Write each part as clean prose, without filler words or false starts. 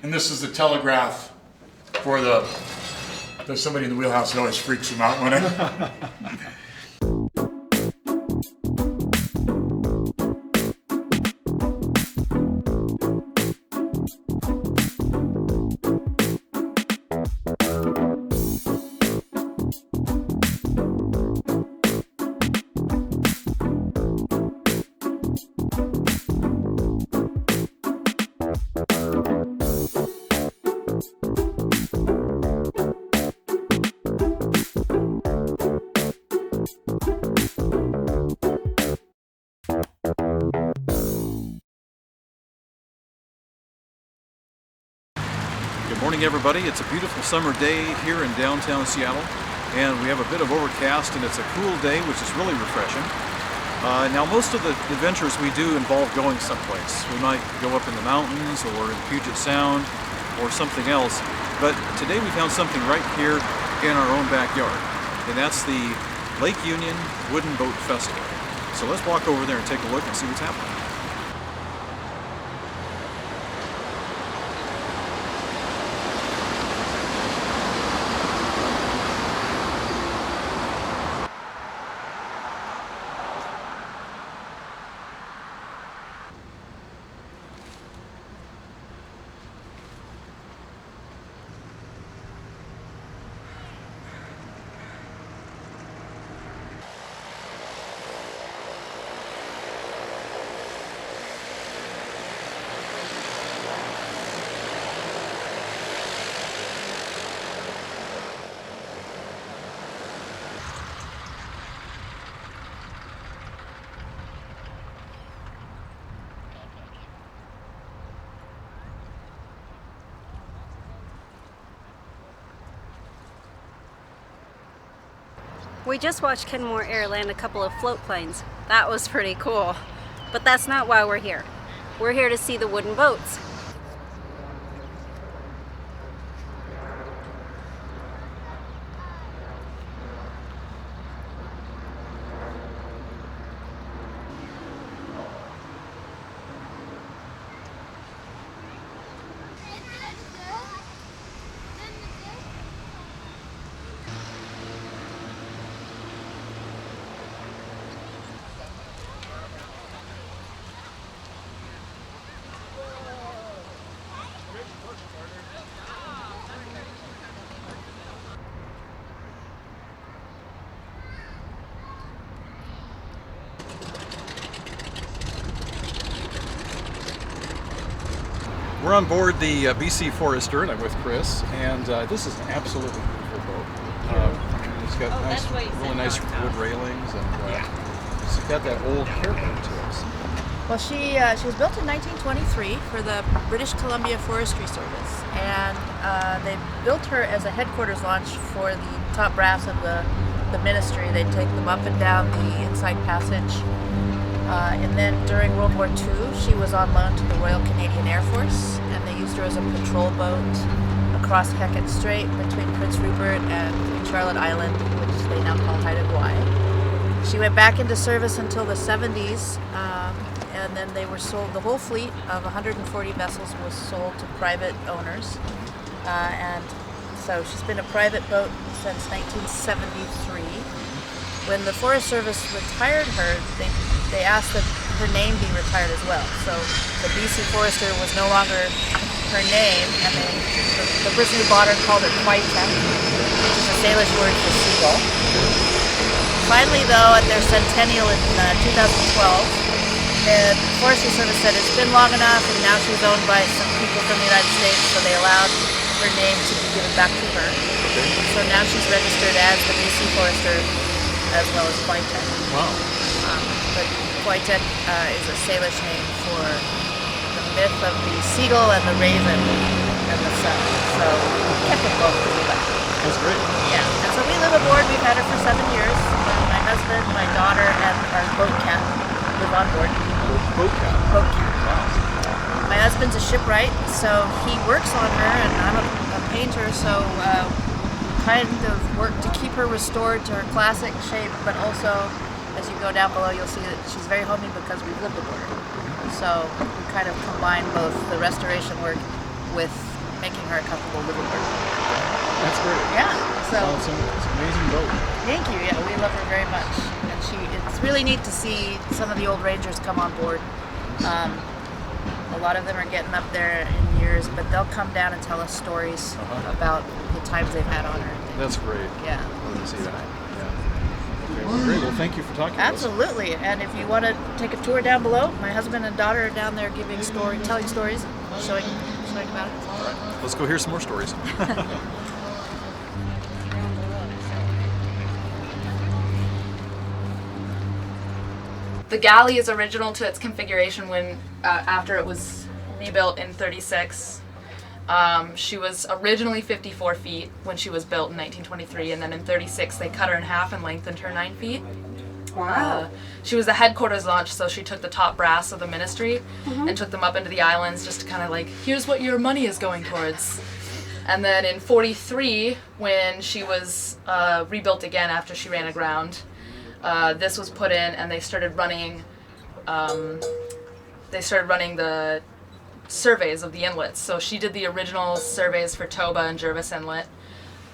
And this is the telegraph for there's somebody in the wheelhouse that always freaks him out when Good morning, everybody. It's a beautiful summer day here in downtown Seattle, and we have a bit of overcast, and it's a cool day, which is really refreshing. Now, most of the adventures we do involve going someplace. We might go up in the mountains or in Puget Sound or something else, but today we found something right here in our own backyard, and that's the Lake Union Wooden Boat Festival. So let's walk over there and take a look and see what's happening. We just watched Kenmore Air land a couple of float planes. That was pretty cool. But that's not why we're here. We're here to see the wooden boats. We're on board the BC Forester, and I'm with Chris, and this is an absolutely beautiful boat. It's got really nice wood railings, and it's got that old character to it. Well, she was built in 1923 for the British Columbia Forestry Service, and they built her as a headquarters launch for the top brass of the ministry. They'd take them up and down the Inside Passage. And then during World War II, she was on loan to the Royal Canadian Air Force, and they used her as a patrol boat across Hecate Strait between Prince Rupert and Charlotte Island, which they now call Haida Gwaii. She went back into service until the 70s, and then they were sold. The whole fleet of 140 vessels was sold to private owners, and so she's been a private boat since 1973. When the Forest Service retired her, they asked that her name be retired as well. So the BC Forester was no longer her name, and the person who bought her called her Quaitek, which is a Salish word for seagull. Finally, though, at their centennial in 2012, the Forestry Service said it's been long enough, and now she's owned by some people from the United States, so they allowed her name to be given back to her. So now she's registered as the BC Forester, as well as Quaitek. Wow. But Quaitek is a Salish name for the myth of the seagull and the raven and the sun. So we kept them both because we like them. That's great. Yeah. And so we live aboard. We've had her for 7 years. My husband, my daughter, and our boat cat live on board. Boat cat. Boat cat. Wow. My husband's a shipwright, so he works on her, and I'm a painter, so kind of work to keep her restored to her classic shape, but also, as you go down below, you'll see that she's very homey because we've lived aboard her. So we kind of combine both the restoration work with making her a comfortable liveaboard. That's great. Yeah. So Well, it's an amazing boat. thank you. Yeah, we love her very much, and it's really neat to see some of the old Rangers come on board. A lot of them are getting up there in years, but they'll come down and tell us stories about the times they've had on her. That's great. Yeah. Love to see that. Yeah. Okay, well, great. Well, thank you for talking to us. Absolutely. And if you want to take a tour down below, my husband and daughter are down there telling stories, showing about it. All right. Let's go hear some more stories. The galley is original to its configuration when after it was rebuilt in '36. She was originally 54 feet when she was built in 1923, and then in '36 they cut her in half and lengthened her 9 feet. Wow. She was the headquarters launch, so she took the top brass of the ministry and took them up into the islands just to kind of like, here's what your money is going towards. And then in *43, when she was rebuilt again after she ran aground, this was put in, and they started running the surveys of the inlets. So she did the original surveys for Toba and Jervis Inlet,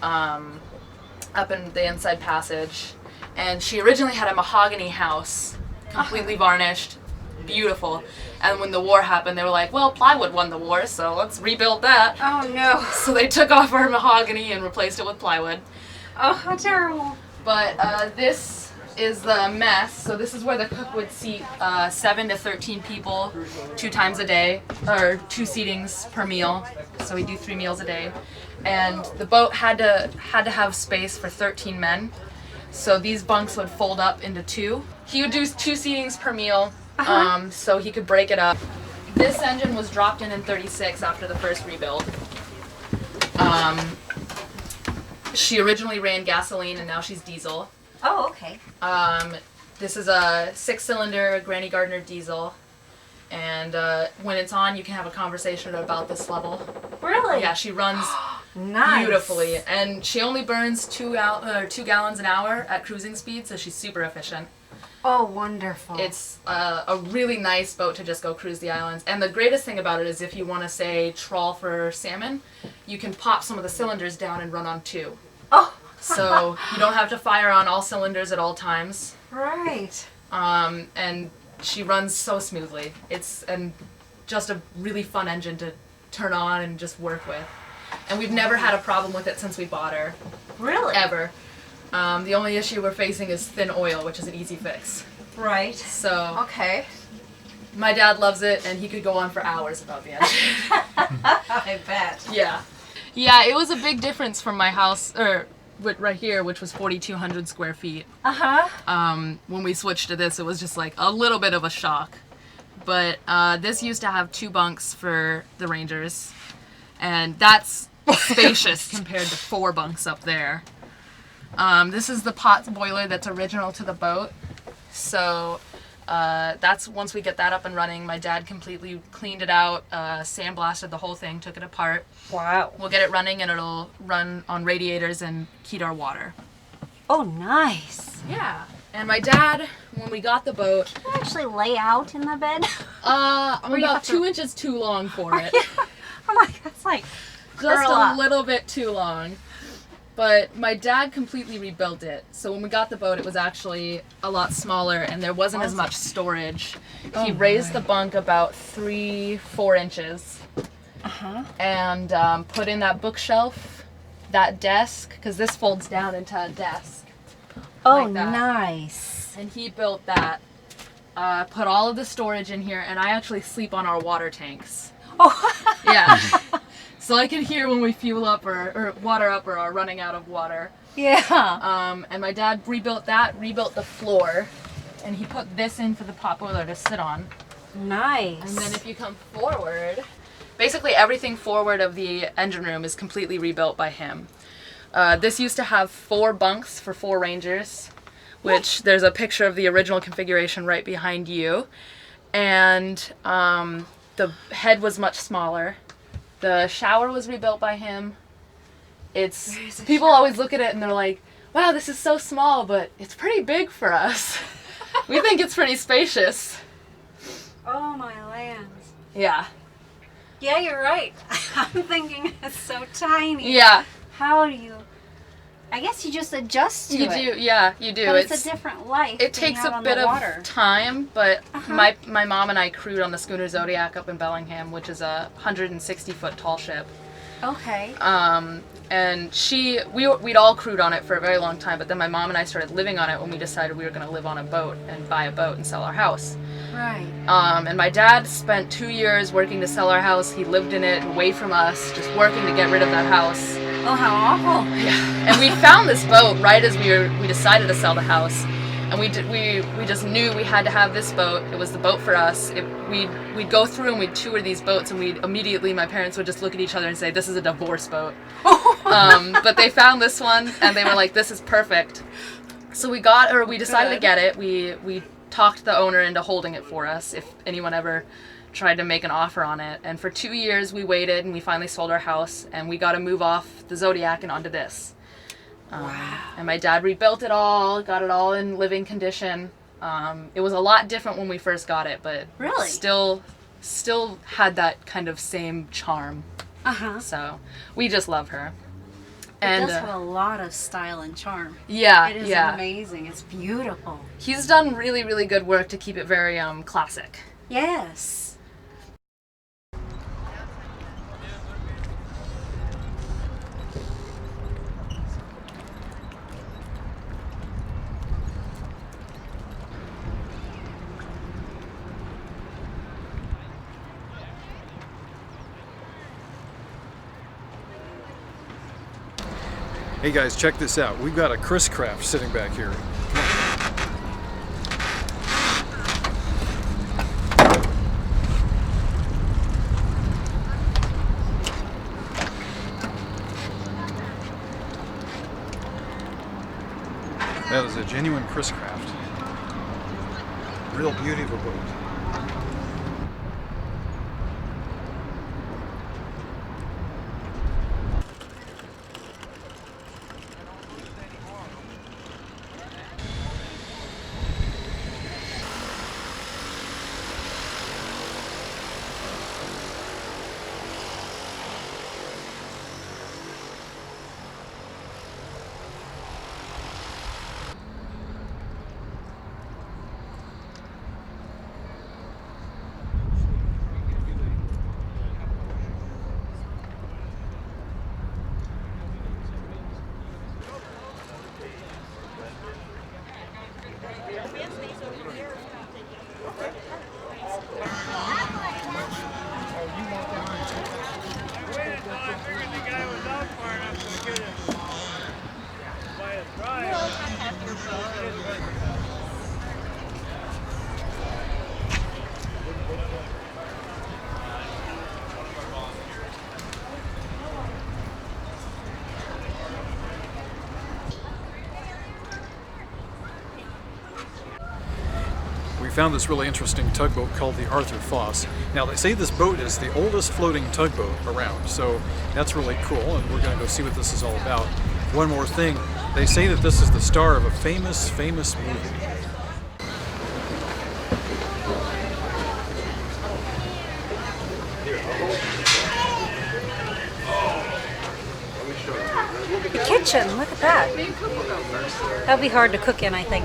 up in the inside passage. And she originally had a mahogany house, completely varnished, beautiful. And when the war happened, they were like, well, plywood won the war, so let's rebuild that. Oh no. So they took off her mahogany and replaced it with plywood. Oh, how terrible. But this is the mess. So this is where the cook would seat 7 to 13 people 2 times a day, or 2 seatings per meal. So we do 3 meals a day. And the boat had to have space for 13 men. So these bunks would fold up into 2. He would do 2 seatings per meal, so he could break it up. This engine was dropped in '36 after the first rebuild. She originally ran gasoline, and now she's diesel. Oh, okay. This is a 6-cylinder Granny Gardner diesel, and when it's on, you can have a conversation about this level. Really? Yeah, she runs Nice. beautifully, and she only burns 2 gallons an hour at cruising speed, so she's super efficient. Oh, wonderful. It's a really nice boat to just go cruise the islands, and the greatest thing about it is if you want to say trawl for salmon, you can pop some of the cylinders down and run on 2. Oh. So you don't have to fire on all cylinders at all times. Right. And she runs so smoothly. It's just a really fun engine to turn on and just work with. And we've never had a problem with it since we bought her. Really? Ever. The only issue we're facing is thin oil, which is an easy fix. Right. So Okay. my dad loves it, and he could go on for hours about the engine. I bet. Yeah. Yeah, it was a big difference from my house, or right here, which was 4,200 square feet. When we switched to this, it was just like a little bit of a shock. But this used to have 2 bunks for the Rangers, and that's spacious compared to 4 bunks up there. This is the pot boiler that's original to the boat. So that's once we get that up and running, my dad completely cleaned it out, sandblasted the whole thing, took it apart. Wow. We'll get it running, and it'll run on radiators and heat our water. Oh, nice. Yeah. And my dad, when we got the boat, Can you actually lay out in the bed? I'm you about have to- 2 inches too long for it. I'm like, that's like Just curl a up. little bit too long. But my dad completely rebuilt it. So when we got the boat, it was actually a lot smaller, and there wasn't as much storage. He raised the bunk about 3-4 inches. And put in that bookshelf, that desk, because this folds down into a desk. Oh, like that. nice. And he built that. Put all of the storage in here, and I actually sleep on our water tanks. Oh. Yeah. So I can hear when we fuel up or water up or are running out of water. Yeah. And my dad rebuilt the floor, and he put this in for the pot boiler to sit on. Nice. And then if you come forward, basically everything forward of the engine room is completely rebuilt by him. This used to have 4 bunks for 4 Rangers, which there's a picture of the original configuration right behind you. And the head was much smaller. The shower was rebuilt by him. People always look at it and they're like, wow, this is so small, but it's pretty big for us. We think it's pretty spacious. Oh, my lands. Yeah. Yeah, you're right. I'm thinking it's so tiny. Yeah. How do you... I guess you just adjust to You it. do, yeah, you do. But it's a different life. It being takes out a on bit the water. of time, but Uh-huh. my mom and I crewed on the schooner Zodiac up in Bellingham, which is a 160-foot tall ship. Okay. And we'd all crewed on it for a very long time, but then my mom and I started living on it when we decided we were going to live on a boat and buy a boat and sell our house. Right. And my dad spent 2 years working to sell our house. He lived in it away from us, just working to get rid of that house. Oh, how awful. Yeah. And we found this boat right as we decided to sell the house. And we just knew we had to have this boat. It was the boat for us. We'd go through and we'd tour these boats, and my parents would just look at each other and say, "This is a divorce boat." But they found this one, and they were like, "This is perfect." So we decided to get it. We talked the owner into holding it for us if anyone ever tried to make an offer on it. And for 2 years we waited, and we finally sold our house, and we got to move off the Zodiac and onto this. Wow. And my dad rebuilt it all, got it all in living condition. It was a lot different when we first got it, but Really? still had that kind of same charm. Uh-huh. So we just love her. It And does have a lot of style and charm. yeah, It is yeah. amazing. It's beautiful. He's done really, really good work to keep it very classic. Yes. Hey guys, check this out. We've got a Chris craft sitting back here. That is a genuine Chris craft. Real beauty of a boat. We found this really interesting tugboat called the Arthur Foss. Now they say this boat is the oldest floating tugboat around, so that's really cool, and we're going to go see what this is all about. One more thing, they say that this is the star of a famous movie. The kitchen, look at that. That'd be hard to cook in, I think.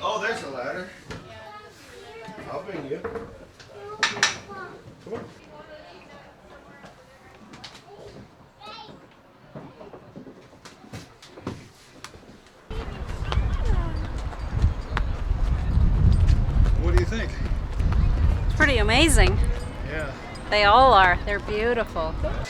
Oh, there's a ladder. I'll bring you. Come on. think? It's pretty amazing. Yeah. They all are. They're beautiful. Yeah.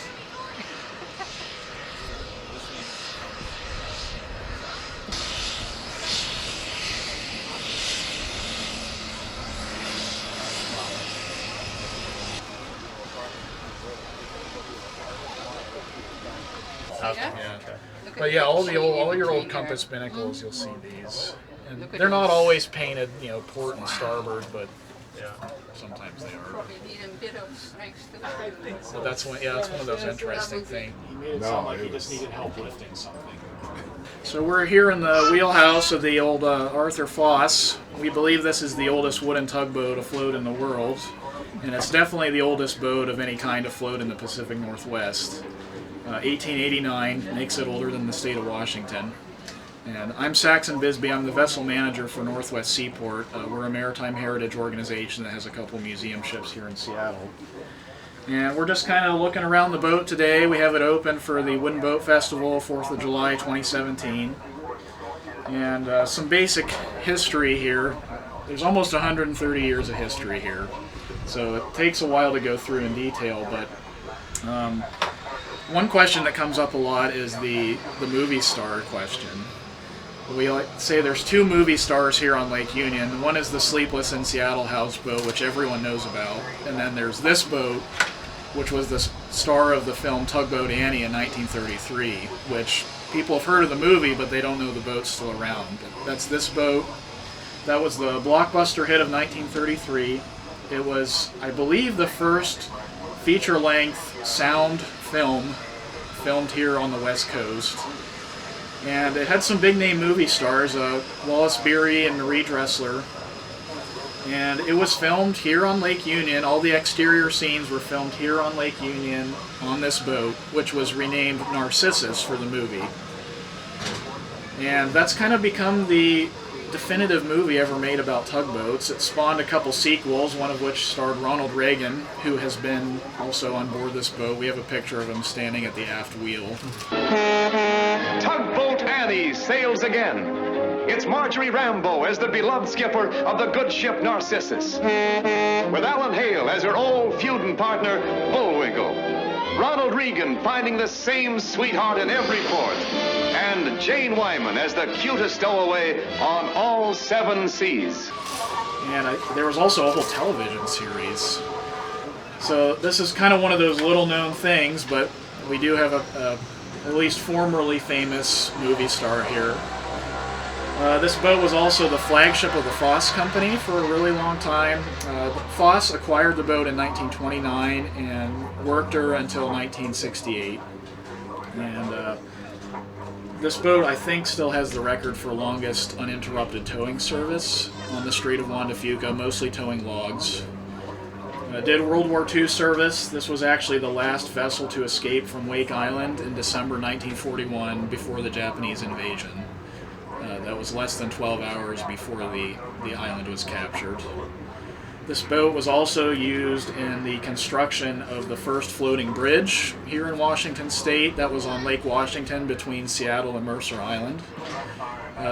But yeah, all your old compass binnacles, you'll see these. And they're not always painted, you know, port and starboard, but yeah, sometimes they are. So that's one of those interesting things. He made it sound like he just needed help lifting something. So we're here in the wheelhouse of the old Arthur Foss. We believe this is the oldest wooden tugboat afloat in the world, and it's definitely the oldest boat of any kind afloat in the Pacific Northwest. 1889 makes it older than the state of Washington. And I'm Saxon Bisbee. I'm the vessel manager for Northwest Seaport. We're a maritime heritage organization that has a couple museum ships here in Seattle. And we're just kind of looking around the boat today. We have it open for the Wooden Boat Festival, 4th of July 2017. And some basic history here. There's almost 130 years of history here. So it takes a while to go through in detail, but one question that comes up a lot is the movie star question. We like to say there's two movie stars here on Lake Union. One is the Sleepless in Seattle houseboat, which everyone knows about. And then there's this boat, which was the star of the film Tugboat Annie in 1933, which people have heard of the movie, but they don't know the boat's still around. But that's this boat. That was the blockbuster hit of 1933. It was, I believe, the first feature-length sound film filmed here on the West Coast. And it had some big-name movie stars, Wallace Beery and Marie Dressler. And it was filmed here on Lake Union. All the exterior scenes were filmed here on Lake Union on this boat, which was renamed Narcissus for the movie. And that's kind of become the definitive movie ever made about tugboats. It spawned a couple sequels, one of which starred Ronald Reagan, who has been also on board this boat. We have a picture of him standing at the aft wheel. Tugboat Annie sails again. It's Marjorie Rambeau as the beloved skipper of the good ship Narcissus, with Alan Hale as her old feuding partner, Bullwiggle. Ronald Reagan finding the same sweetheart in every port, and Jane Wyman as the cutest stowaway on all 7 seas. And there was also a whole television series. So this is kind of one of those little-known things, but we do have a at least formerly famous movie star here. This boat was also the flagship of the Foss Company for a really long time. Foss acquired the boat in 1929 and worked her until 1968. And this boat, I think, still has the record for longest uninterrupted towing service on the Strait of Juan de Fuca, mostly towing logs. Did World War II service. This was actually the last vessel to escape from Wake Island in December 1941 before the Japanese invasion. That was less than 12 hours before the island was captured. This boat was also used in the construction of the first floating bridge here in Washington State. That was on Lake Washington between Seattle and Mercer Island.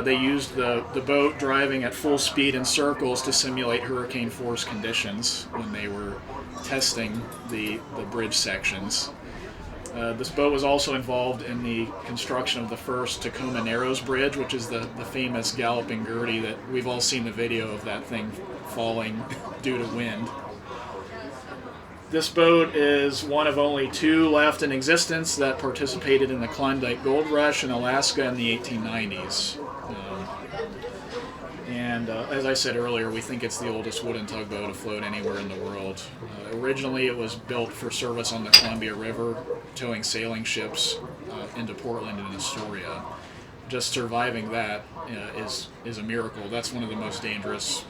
They used the boat driving at full speed in circles to simulate hurricane force conditions when they were testing the bridge sections. This boat was also involved in the construction of the first Tacoma Narrows Bridge, which is the famous Galloping Gertie that we've all seen the video of that thing falling due to wind. This boat is one of only 2 left in existence that participated in the Klondike Gold Rush in Alaska in the 1890s. And as I said earlier, we think it's the oldest wooden tugboat afloat anywhere in the world. Originally, it was built for service on the Columbia River, towing sailing ships into Portland and Astoria. Just surviving that is a miracle. That's one of the most dangerous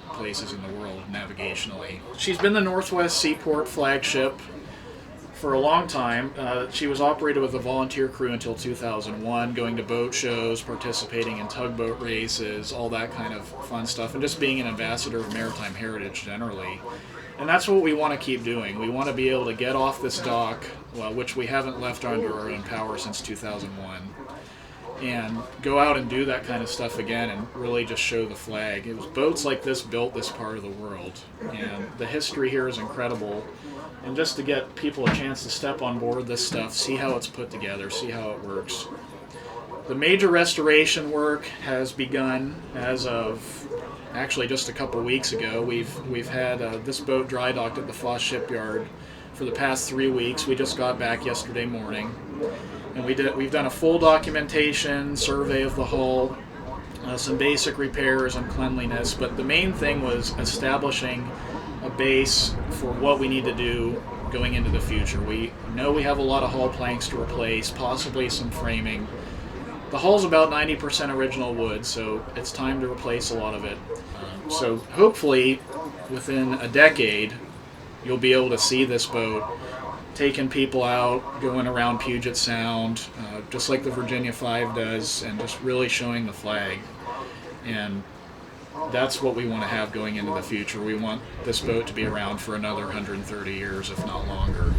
places in the world navigationally. She's been the Northwest Seaport flagship for a long time. She was operated with a volunteer crew until 2001, going to boat shows, participating in tugboat races, all that kind of fun stuff, and just being an ambassador of maritime heritage generally. And that's what we want to keep doing. We want to be able to get off this dock, which we haven't left under our own power since 2001. and go out and do that kind of stuff again and really just show the flag. It was boats like this built this part of the world, and the history here is incredible. And just to get people a chance to step on board this stuff, see how it's put together, see how it works. The major restoration work has begun as of actually just a couple weeks ago. We've had this boat dry docked at the Foss shipyard for the past 3 weeks. We just got back yesterday morning, and we've done a full documentation survey of the hull, some basic repairs and cleanliness, but the main thing was establishing a base for what we need to do going into the future. We know we have a lot of hull planks to replace, possibly some framing. The hull's about 90% original wood, so it's time to replace a lot of it. So hopefully within a decade you'll be able to see this boat taking people out, going around Puget Sound, just like the Virginia 5 does, and just really showing the flag. And that's what we want to have going into the future. We want this boat to be around for another 130 years, if not longer.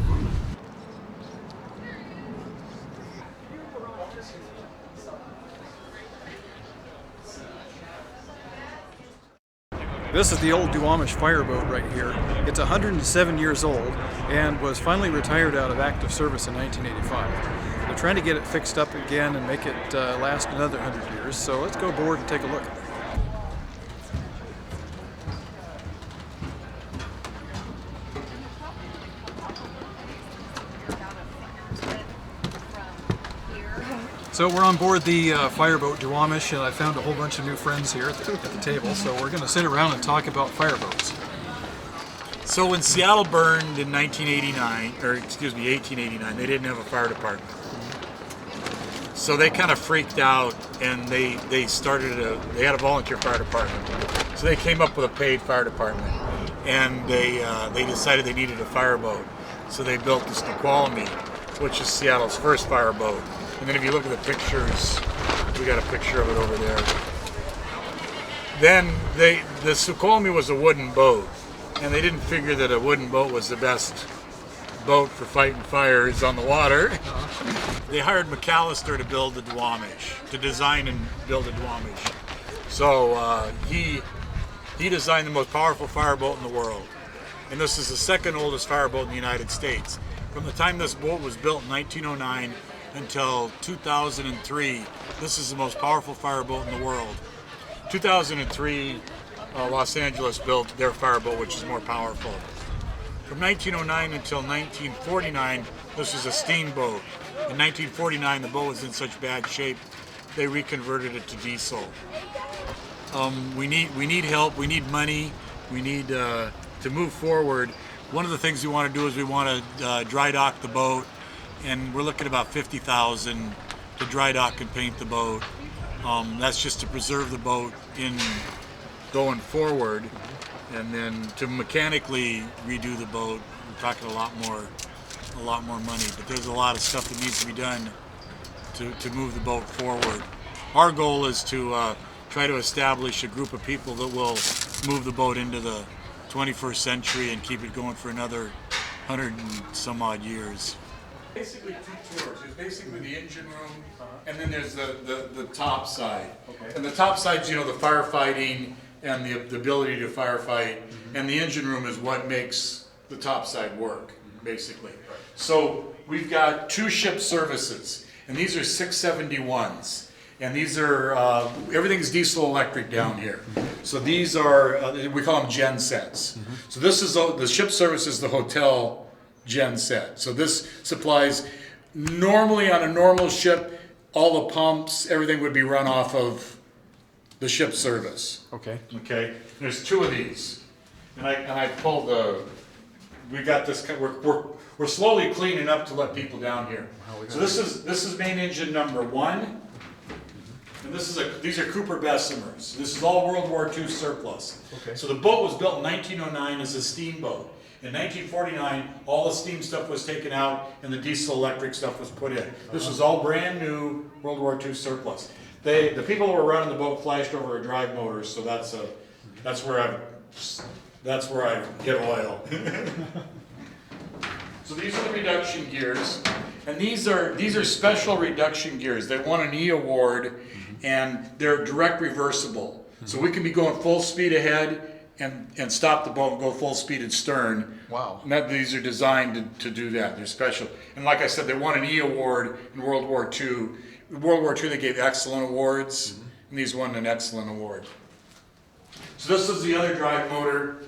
This is the old Duwamish fireboat right here. It's 107 years old and was finally retired out of active service in 1985. They're trying to get it fixed up again and make it last another 100 years, so let's go aboard and take a look. So we're on board the fireboat Duwamish, and I found a whole bunch of new friends here at the table, so we're going to sit around and talk about fireboats. So when Seattle burned in 1889, they didn't have a fire department. So they kind of freaked out, and they had a volunteer fire department. So they came up with a paid fire department, and they decided they needed a fireboat. So they built the Snoqualmie, which is Seattle's first fireboat. And then if you look at the pictures, we got a picture of it over there. Then the Snoqualmie was a wooden boat, and they didn't figure that a wooden boat was the best boat for fighting fires on the water. They hired McAllister to build the Duwamish, to design and build the Duwamish. So he designed the most powerful fireboat in the world. And this is the second oldest fireboat in the United States. From the time this boat was built in 1909 until 2003, this is the most powerful fireboat in the world. 2003, Los Angeles built their fireboat, which is more powerful. From 1909 until 1949, this was a steamboat. In 1949, the boat was in such bad shape, they reconverted it to diesel. We need help, we need money, we need to move forward. One of the things we want to do is we want to dry dock the boat, and we're looking at about $50,000 to dry dock and paint the boat. That's just to preserve the boat in going forward, and then to mechanically redo the boat. We're talking a lot more money, but there's a lot of stuff that needs to be done to move the boat forward. Our goal is to try to establish a group of people that will move the boat into the 21st century and keep it going for another 100 and some odd years. Basically two tours. There's basically the engine room, and then there's the top side. Okay. And the top side's, the firefighting and the ability to firefight, and the engine room is what makes the top side work, basically. So we've got 2 ship services, and these are 671s. And these are, everything's diesel electric down here. So these are, we call them gen sets. So this is, the ship service is the hotel gen set. So this supplies, normally on a normal ship, all the pumps, everything would be run off of the ship service. Okay. Okay, there's 2 of these. And I pulled we got this, we're slowly cleaning up to let people down here. So this is main engine number 1. And these are Cooper Bessemers. This is all World War II surplus. Okay. So the boat was built in 1909 as a steamboat. In 1949, all the steam stuff was taken out and the diesel electric stuff was put in. This was all brand new World War II surplus. The people who were running the boat flashed over a drive motor, so that's where I get oil. So these are the reduction gears, And these are special reduction gears. They won an E award, and they're direct reversible. So we can be going full speed ahead and stop the boat and go full speed at stern. Wow. And these are designed to do that. They're special. And like I said, they won an E award in World War II. In World War II, they gave excellent awards, and these won an excellent award. So this is the other drive motor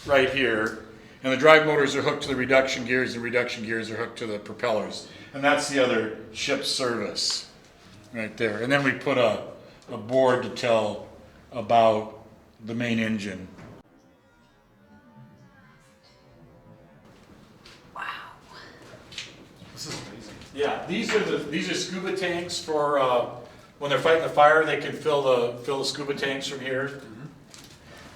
right here. And the drive motors are hooked to the reduction gears, and reduction gears are hooked to the propellers. And that's the other ship service right there. And then we put a board to tell about the main engine. This is amazing. Yeah, these are scuba tanks for when they're fighting the fire. They can fill the scuba tanks from here.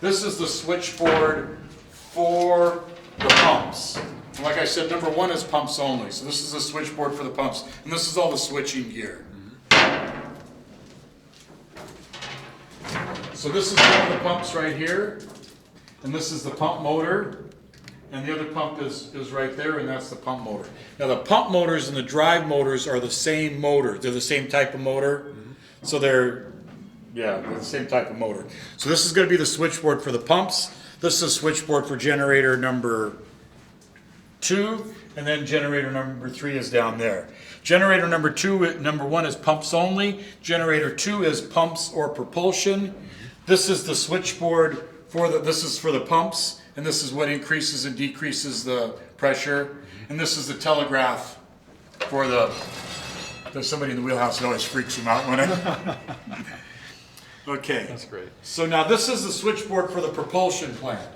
This is the switchboard for the pumps. And like I said, number one is pumps only. So this is the switchboard for the pumps, and this is all the switching gear. So this is one of the pumps right here, and this is the pump motor. And the other pump is right there, and that's the pump motor. Now the pump motors and the drive motors are the same motor. They're the same type of motor. So they're the same type of motor. So this is going to be the switchboard for the pumps. This is a switchboard for generator number 2, and then generator number 3 is down there. Generator number 2, number 1 is pumps only. Generator 2 is pumps or propulsion. This is the switchboard this is for the pumps. And this is what increases and decreases the pressure. And this is the telegraph for there's somebody in the wheelhouse that always freaks him out when Okay. That's great. So now this is the switchboard for the propulsion plant.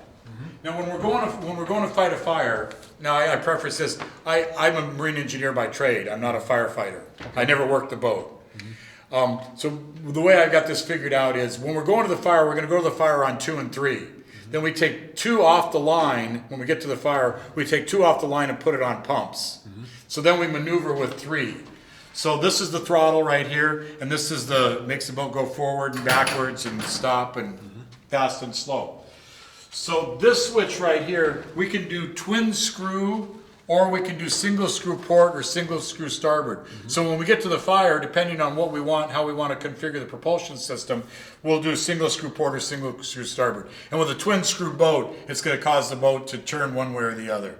Now when we're going to fight a fire, now I preface this, I'm a marine engineer by trade. I'm not a firefighter. I never worked the boat. So the way I got this figured out is when we're going to the fire, we're going to go to the fire on 2 and 3. Then we take 2 off the line. When we get to the fire, we take 2 off the line and put it on pumps. So then we maneuver with 3. So this is the throttle right here, and this is makes the boat go forward and backwards and stop and fast and slow. So this switch right here, we can do twin screw, or we can do single screw port or single screw starboard. So when we get to the fire, depending on what we want, how we want to configure the propulsion system, we'll do single screw port or single screw starboard. And with a twin screw boat, it's going to cause the boat to turn one way or the other.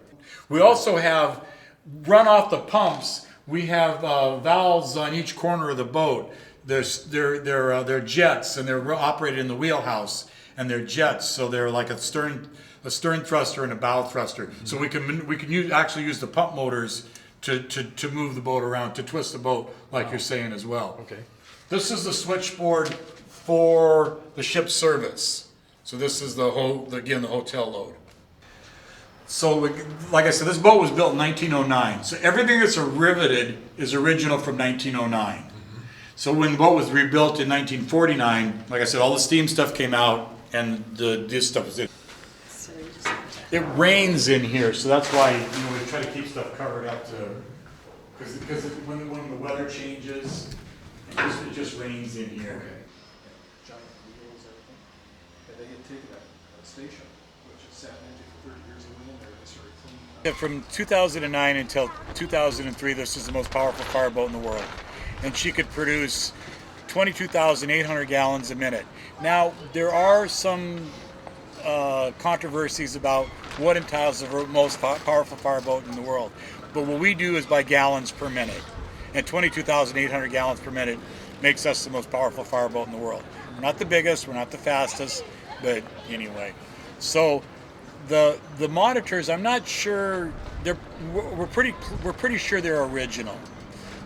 We also have, run off the pumps, we have valves on each corner of the boat. They're jets, and they're operated in the wheelhouse, and they're jets, so they're like a stern thruster and a bow thruster. So we can actually use the pump motors to move the boat around, to twist the boat, like you're saying as well. Okay. This is the switchboard for the ship service. So this is the hotel load. So like I said, this boat was built in 1909. So everything that's riveted is original from 1909. So when the boat was rebuilt in 1949, like I said, all the steam stuff came out, and this stuff was in. It rains in here, so that's why we try to keep stuff covered up because when the weather changes, it just rains in here. Giant wheels, everything. And they had taken that station, which had sat empty for 30 years, and went in there and they started cleaning up. From 2009 until 2003, this is the most powerful fireboat in the world, and she could produce 22,800 gallons a minute. Now there are some controversies about what entitles the most powerful fireboat in the world, but what we do is by gallons per minute, and 22,800 gallons per minute makes us the most powerful fireboat in the world. We're not the biggest, we're not the fastest, but anyway. So the monitors, I'm not sure we're pretty sure they're original,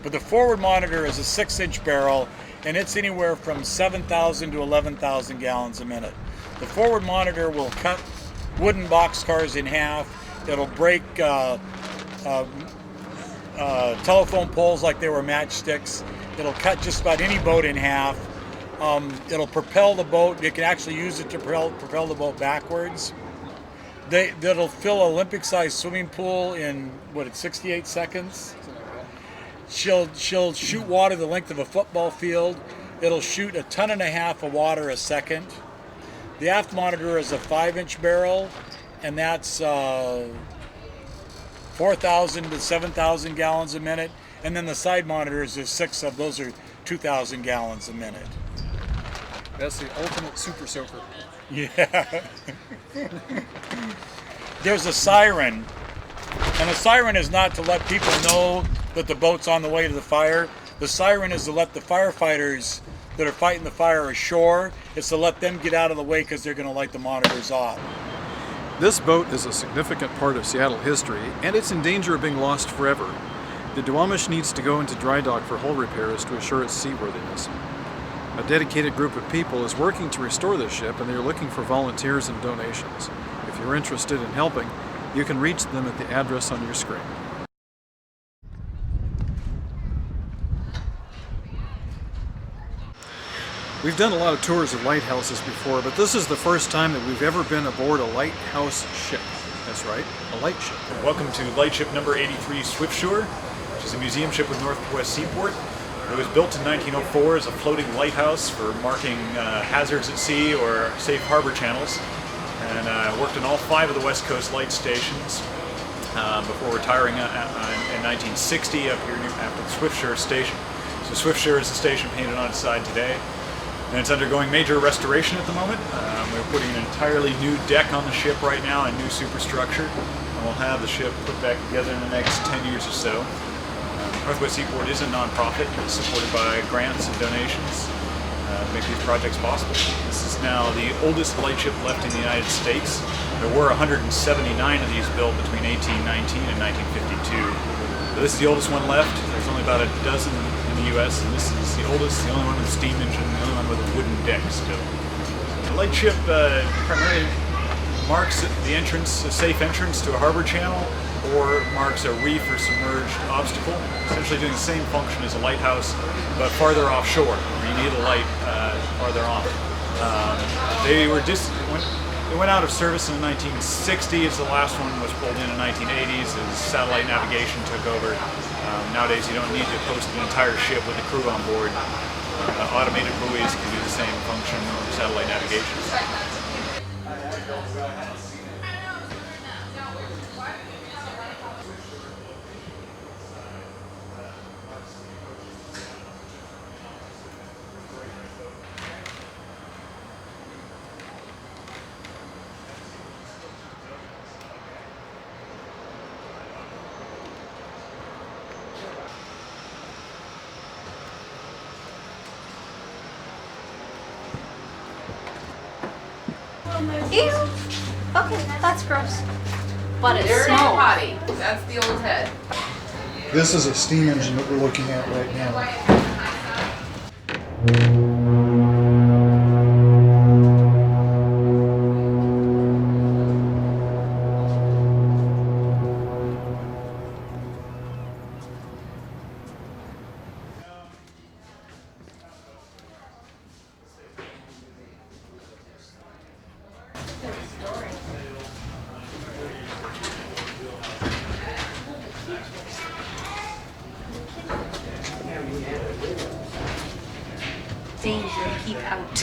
but the forward monitor is a 6-inch barrel, and it's anywhere from 7,000 to 11,000 gallons a minute. The forward monitor will cut wooden boxcars in half. It'll break telephone poles like they were matchsticks. It'll cut just about any boat in half. It'll propel the boat. You can actually use it to propel the boat backwards. That'll fill an Olympic-sized swimming pool in 68 seconds. She'll shoot water the length of a football field. It'll shoot 1.5 tons of water a second. The aft monitor is a 5-inch barrel, and that's 4,000 to 7,000 gallons a minute. And then the side monitors, there's 6 of those, are 2,000 gallons a minute. That's the ultimate super soaker. Yeah. There's a siren, and a siren is not to let people know that the boat's on the way to the fire. The siren is to let the firefighters that are fighting the fire ashore, it's to let them get out of the way because they're going to light the monitors off. This boat is a significant part of Seattle history, and it's in danger of being lost forever. The Duwamish needs to go into dry dock for hull repairs to assure its seaworthiness. A dedicated group of people is working to restore this ship, and they are looking for volunteers and donations. If you're interested in helping, you can reach them at the address on your screen. We've done a lot of tours of lighthouses before, but this is the first time that we've ever been aboard a lighthouse ship. That's right, a light ship. Welcome to lightship number 83 Swiftshore, which is a museum ship with Northwest Seaport. It was built in 1904 as a floating lighthouse for marking hazards at sea or safe harbor channels, and worked in all 5 of the West Coast light stations before retiring in 1960 up here after the Swiftshore station. So Swiftshore is the station painted on its side today, and it's undergoing major restoration at the moment. We're putting an entirely new deck on the ship right now, a new superstructure, and we'll have the ship put back together in the next 10 years or so. Northwest Seaport is a non-profit. It's supported by grants and donations to make these projects possible. This is now the oldest lightship left in the United States. There were 179 of these built between 1819 and 1952. So this is the oldest one left. There's only about a dozen in the U.S., and this is the oldest, the only one with a steam engine, the only one with a wooden deck still. The lightship primarily marks the entrance, a safe entrance to a harbor channel, or marks a reef or submerged obstacle, essentially doing the same function as a lighthouse, but farther offshore, where you need a light farther off. They went out of service in the 1960s. The last one was pulled in the 1980s as satellite navigation took over. Nowadays you don't need to post an entire ship with a crew on board. Automated buoys can do the same function of satellite navigation. Ew. Okay, that's gross. But it's Dirty small. potty. That's the old head. This is a steam engine that we're looking at right now. Danger, keep out.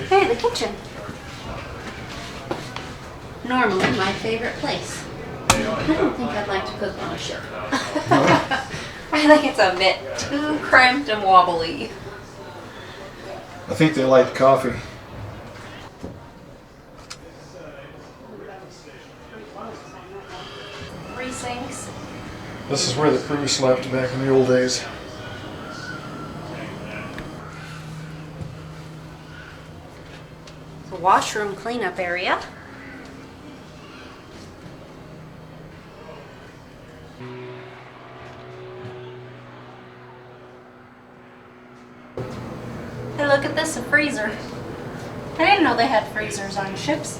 Hey, the kitchen. Normally my favorite place. I don't think I'd like to cook on a ship. I think it's a bit too cramped and wobbly. I think they like coffee. Three sinks. This is where the crew slept back in the old days. The washroom cleanup area. Hey, look at this, a freezer. I didn't know they had freezers on ships.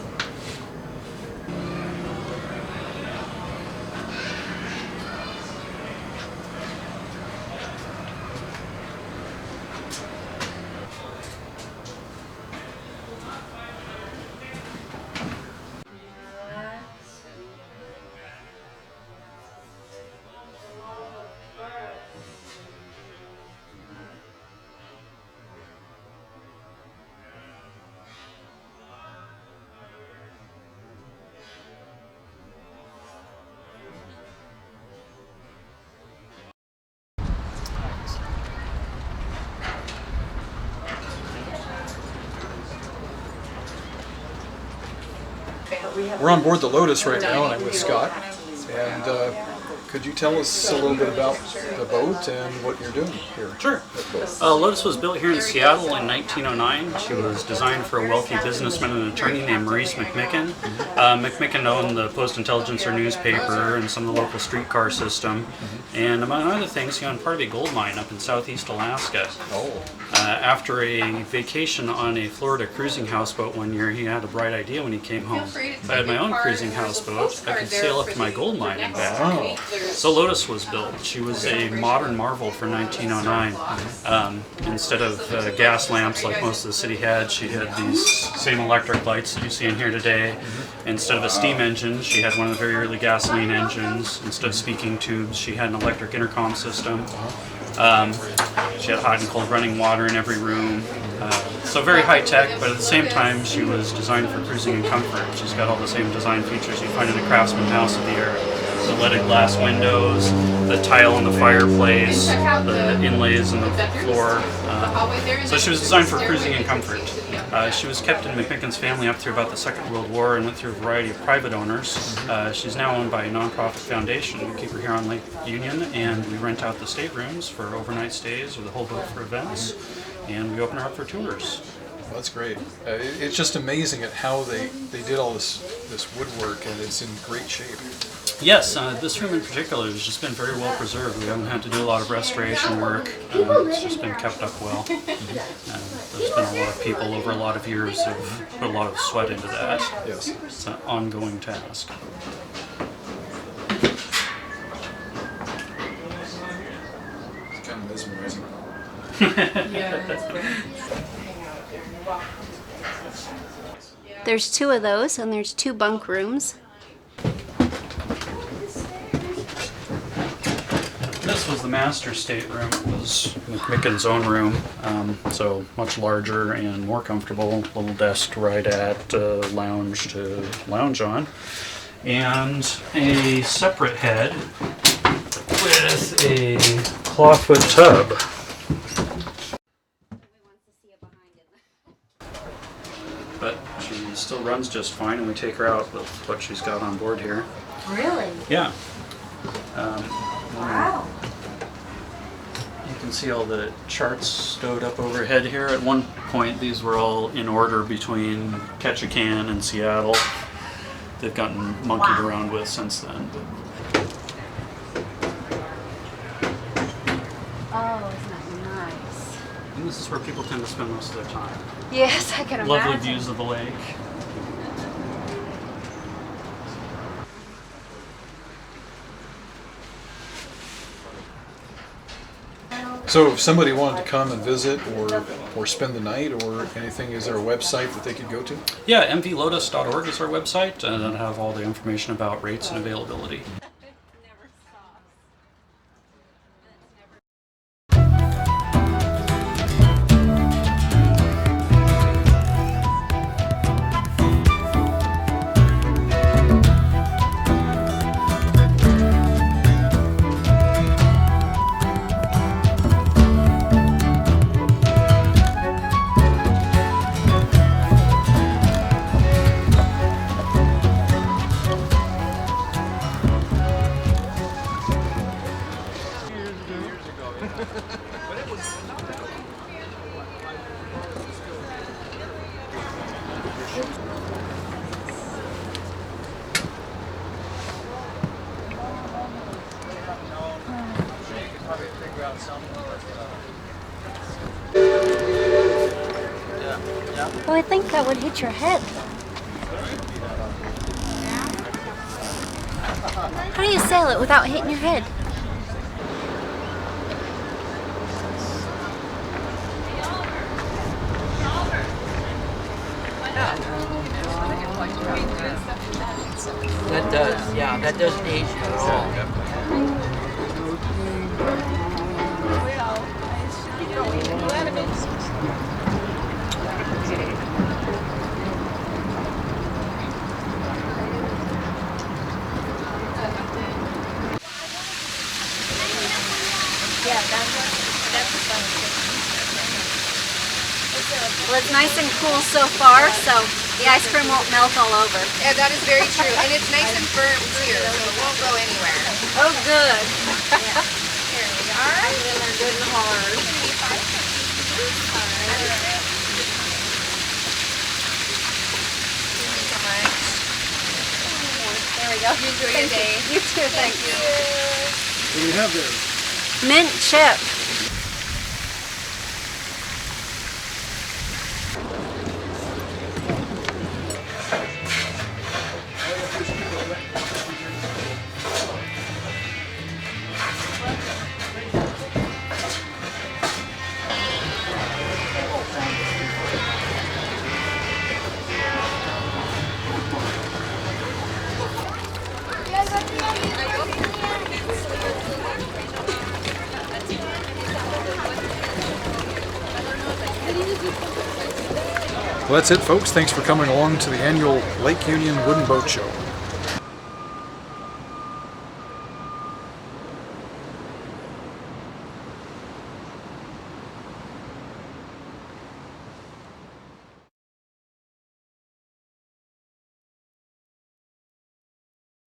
We're on board the Lotus right now, and I'm with Scott. And could you tell us a little bit about the boat and what you're doing here? Sure. Lotus was built here in Seattle in 1909. She was designed for a wealthy businessman and attorney named Maurice McMicken. McMicken owned the Post-Intelligencer newspaper and some of the local streetcar system. And among other things, he owned part of a gold mine up in southeast Alaska. After a vacation on a Florida cruising houseboat one year, he had a bright idea when he came home. If I had my own cruising houseboat, I could sail up to my gold mine and back. So Lotus was built. She was a modern marvel for 1909. Instead of gas lamps like most of the city had, she had these same electric lights that you see in here today. Instead of a steam engine, she had one of the very early gasoline engines. Instead of speaking tubes, she had an electric intercom system. She had hot and cold running water in every room. So very high tech, but at the same time she was designed for cruising and comfort. She's got all the same design features you find in a craftsman house of the era. The leaded glass windows, the tile in the fireplace, the inlays in the floor. So she was designed for cruising and comfort. She was kept in McMicken's family up through about the Second World War and went through a variety of private owners. She's now owned by a nonprofit foundation. We keep her here on Lake Union, and we rent out the staterooms for overnight stays or the whole boat for events, and we open her up for tours. Well, that's great. It's just amazing at how they did all this woodwork, and it's in great shape. Yes, this room in particular has just been very well preserved. We haven't had to do a lot of restoration work. It's just been kept up well. There's been a lot of people over a lot of years who've put a lot of sweat into that. Yes. It's an ongoing task. It's kind of mesmerizing. There's 2 of those, and there's 2 bunk rooms. This was the master stateroom. It was McMicken's own room, so much larger and more comfortable. Little desk to write at, lounge to lounge on, and a separate head with a clawfoot tub. But she still runs just fine, and we take her out with what she's got on board here. Really? Yeah. Wow. You can see all the charts stowed up overhead here. At one point, these were all in order between Ketchikan and Seattle. They've gotten monkeyed around with since then. Oh, isn't that nice? And this is where people tend to spend most of their time. Yes, I can imagine. Lovely views of the lake. So if somebody wanted to come and visit or spend the night or anything, is there a website that they could go to? Yeah, mvlotus.org is our website, and it'll have all the information about rates and availability. Oh, I think that would hit your head. How do you sail it without hitting your head? That does, yeah, that doesn't age you at all. Yeah, that's fun. Well, it's nice and cool so far, so The ice cream won't melt all over. Yeah, that is very true. And it's nice and firm too, so it won't go anywhere. Oh, good. Here we are. And then they're good and hard. There we go. Enjoy your day. You too, thank you. What do we have there? Mint chip. Well, that's it, folks. Thanks for coming along to the annual Lake Union Wooden Boat Show.